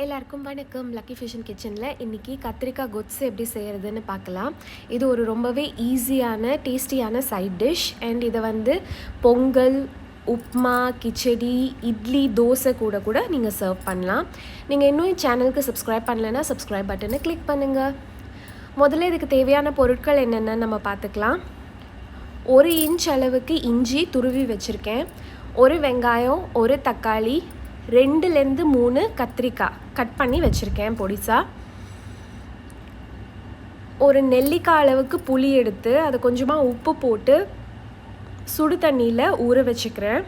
எல்லாருக்கும் வணக்கம். Lucky fission கிச்சனில் இன்றைக்கி கத்திரிக்காய் கொத்ஸு எப்படி செய்கிறதுன்னு பார்க்கலாம். இது ஒரு ரொம்பவே ஈஸியான டேஸ்டியான சைட் டிஷ். அண்ட் இதை வந்து பொங்கல், உப்மா, கிச்சடி, இட்லி, தோசை கூட நீங்கள் சர்வ் பண்ணலாம். நீங்கள் இன்னும் சேனலுக்கு சப்ஸ்கிரைப் பண்ணலைன்னா சப்ஸ்கிரைப் பட்டனை கிளிக் பண்ணுங்கள். முதல்ல இதுக்கு தேவையான பொருட்கள் என்னென்னு நம்ம பார்த்துக்கலாம். 1 இன்ச் அளவுக்கு இஞ்சி துருவி வச்சுருக்கேன், 1 வெங்காயம், 1 தக்காளி, 2லேருந்து 3 கத்திரிக்காய் கட் பண்ணி வச்சுருக்கேன் பொடிசா. ஒரு நெல்லிக்காய் அளவுக்கு புளி எடுத்து அதை கொஞ்சமாக உப்பு போட்டு சுடு தண்ணியில் ஊற வச்சுக்கிறேன்.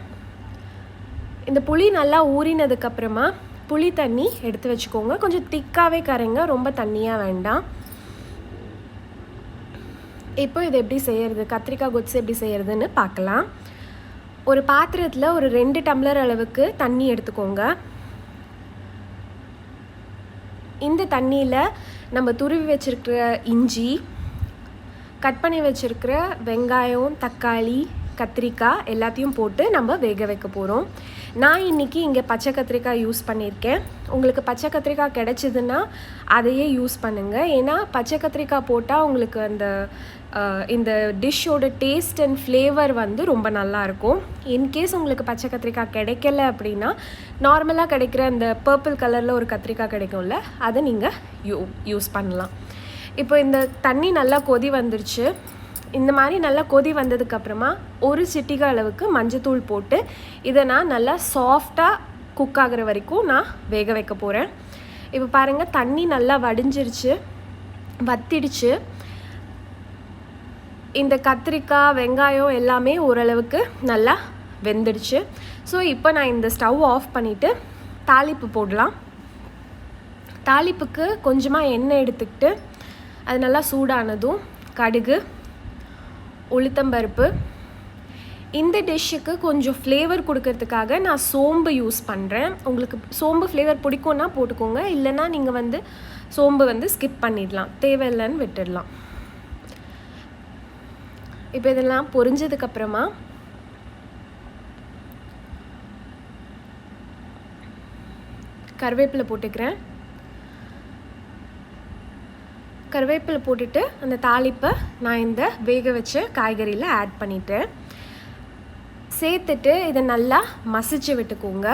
இந்த புளி நல்லா ஊறினதுக்கப்புறமா புளி தண்ணி எடுத்து வச்சுக்கோங்க. கொஞ்சம் திக்காகவே கரைங்க, ரொம்ப தண்ணியாக வேண்டாம். இப்போ இதை எப்படி செய்கிறது, கத்திரிக்காய் கொத்ஸு எப்படி செய்கிறதுன்னு பார்க்கலாம். ஒரு பாத்திரத்தில் ஒரு 2 டம்ளர் அளவுக்கு தண்ணி எடுத்துக்கோங்க. இந்த தண்ணியில் நம்ம துருவி வச்சுருக்கிற இஞ்சி, கட் பண்ணி வச்சுருக்கிற வெங்காயம், தக்காளி, கத்திரிக்காய் எல்லாத்தையும் போட்டு நம்ம வேக வைக்க போகிறோம். நான் இன்றைக்கி இங்கே பச்சை கத்திரிக்காய் யூஸ் பண்ணியிருக்கேன். உங்களுக்கு பச்சை கத்திரிக்காய் கிடச்சிதுன்னா அதையே யூஸ் பண்ணுங்கள். ஏன்னா பச்சை கத்திரிக்காய் போட்டால் உங்களுக்கு இந்த டிஷ்ஷோட டேஸ்ட் அண்ட் ஃப்ளேவர் வந்து ரொம்ப நல்லாயிருக்கும். இன்கேஸ் உங்களுக்கு பச்சை கத்திரிக்காய் கிடைக்கல அப்படின்னா நார்மலாக கிடைக்கிற அந்த பர்பிள் கலரில் ஒரு கத்திரிக்காய் கிடைக்கும்ல, அதை நீங்கள் யூஸ் பண்ணலாம். இப்போ இந்த தண்ணி நல்லா கொதி வந்துருச்சு. இந்த மாதிரி நல்லா கொதி வந்ததுக்கப்புறமா 1 சிட்டிகை அளவுக்கு மஞ்சத்தூள் போட்டு இதை நான் நல்லா சாஃப்டாக குக் ஆகிற வரைக்கும் நான் வேக வைக்க போகிறேன். இப்போ பாருங்கள், தண்ணி நல்லா வடிஞ்சிருச்சு, வத்திடுச்சு. இந்த கத்திரிக்காய், வெங்காயம் எல்லாமே ஓரளவுக்கு நல்லா வெந்துடுச்சு. ஸோ இப்போ நான் இந்த ஸ்டவ் ஆஃப் பண்ணிவிட்டு தாளிப்பு போடலாம். தாளிப்புக்கு கொஞ்சமாக எண்ணெய் எடுத்துக்கிட்டு அது நல்லா சூடானதும் கடுகு, உளுத்தம்பருப்பு, இந்த டிஷ்ஷுக்கு கொஞ்சம் ஃப்ளேவர் கொடுக்கறதுக்காக நான் சோம்பு யூஸ் பண்ணுறேன். உங்களுக்கு சோம்பு ஃப்ளேவர் பிடிக்கும்னா போட்டுக்கோங்க, இல்லைன்னா நீங்கள் வந்து சோம்பு வந்து ஸ்கிப் பண்ணிடலாம், தேவையில்லைன்னு விட்டுடலாம். இப்போ இதெல்லாம் பொரிஞ்சதுக்கப்புறமா கருவேப்பிலை போட்டுக்கிறேன். கருவேப்பிலை போட்டுட்டு அந்த தாளிப்பை நான் இந்த வேக வச்ச காய்கறியில் ஆட் பண்ணிவிட்டேன். சேர்த்துட்டு இதை நல்லா மசிச்சு விட்டுக்கோங்க.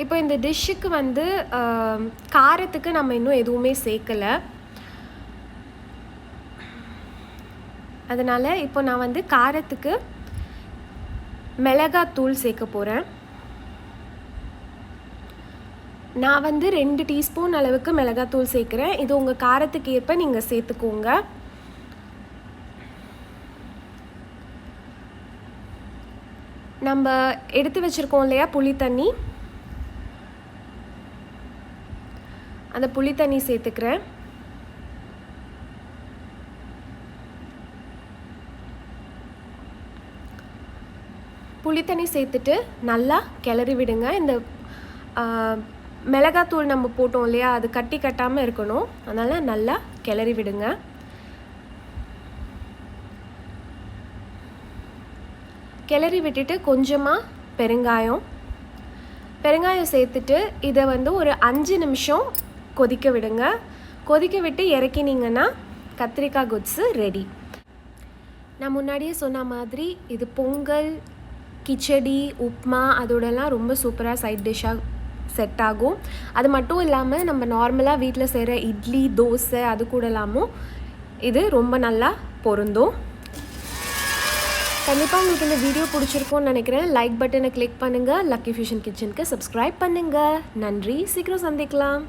இப்போ இந்த டிஷ்ஷுக்கு வந்து காரத்துக்கு நம்ம இன்னும் எதுவுமே சேர்க்கலை. அதனால் இப்போ நான் வந்து காரத்துக்கு மிளகாத்தூள் சேர்க்க போகிறேன். நான் வந்து 2 டீஸ்பூன் அளவுக்கு மிளகாத்தூள் சேர்க்குறேன். இது உங்கள் காரத்துக்கு ஏற்ப நீங்கள் சேர்த்துக்கோங்க. நம்ம எடுத்து வச்சுருக்கோம் இல்லையா புளி தண்ணி, அந்த புளி தண்ணி சேர்த்துக்கிறேன். புளி தண்ணி சேர்த்துட்டு நல்லா கிளறி விடுங்க. இந்த மிளகாத்தூள் நம்ம போட்டோம் இல்லையா, அது கட்டி கட்டாமல் இருக்கணும், அதனால் நல்லா கிளறி விடுங்க. கிளறி விட்டுட்டு கொஞ்சமாக பெருங்காயம் சேர்த்துட்டு இதை வந்து ஒரு 5 நிமிஷம் கொதிக்க விடுங்க. கொதிக்க விட்டு இறக்கினீங்கன்னா கத்திரிக்காய் கொத்ஸு ரெடி. நான் முன்னாடியே சொன்ன மாதிரி இது பொங்கல், கிச்சடி, உப்மா அதோடலாம் ரொம்ப சூப்பராக சைட் டிஷ்ஷாக செட் ஆகும். அது மட்டும் இல்லாமல் நம்ம நார்மலாக வீட்டில் செய்கிற இட்லி, தோசை அது கூடலாமும் இது ரொம்ப நல்லா பொருந்தும். கண்டிப்பாக உங்களுக்கு இந்த வீடியோ பிடிச்சிருக்கும்னு நினைக்கிறேன். லைக் பட்டனை கிளிக் பண்ணுங்கள். லக்கி ஃபிஷன் கிச்சனுக்கு சப்ஸ்கிரைப் பண்ணுங்கள். நன்றி, சீக்கிரம் சந்திக்கலாம்.